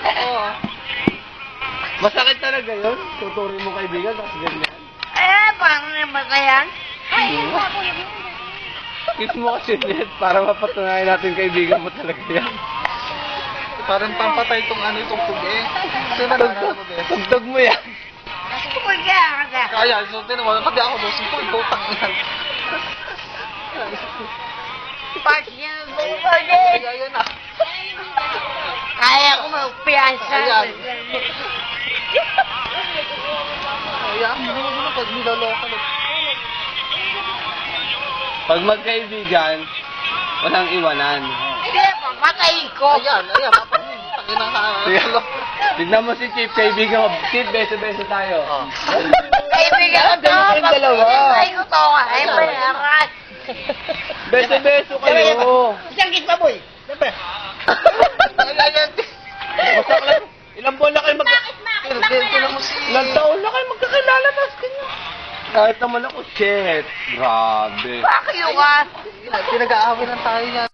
Oo. Masakit talaga yun? Tuturin mo kaibigan, tapos ganyan. Paano naman kaya? Kiss mo kasi, Ned, para mapatunayan natin kaibigan mo talaga yan. Parang pampatay itong pugi. Kasi nalala mo, Bes. Tugtog mo yan. Kaya, so tinawag, pati ako doon, simpul, putang yan. Kaya yan ah. Kaya ko magpiyansa. Ayan. Kaya, hindi mo pag niloloka. Pag magkaibigan, walang iwanan. Hindi, papatayin ko. Ayan, papanin. Tangina ka. Tignan mo si Chief, kaibigan mo. Chief, beso-beso tayo. Kaibigan ko to. Ganun kayong dalawa. Ay ko to. Ay, malakas. Beso-beso kayo. Isang gitna, boy. Siyempre. Masaklan. Ilang buwan na kayo Tinan mo si... Ilang taon na kayo magkakilala, tapos ganyan. Kahit naman ako, shit. Grabe. Bakit yung ka? Pinag-aaway lang tayo yan.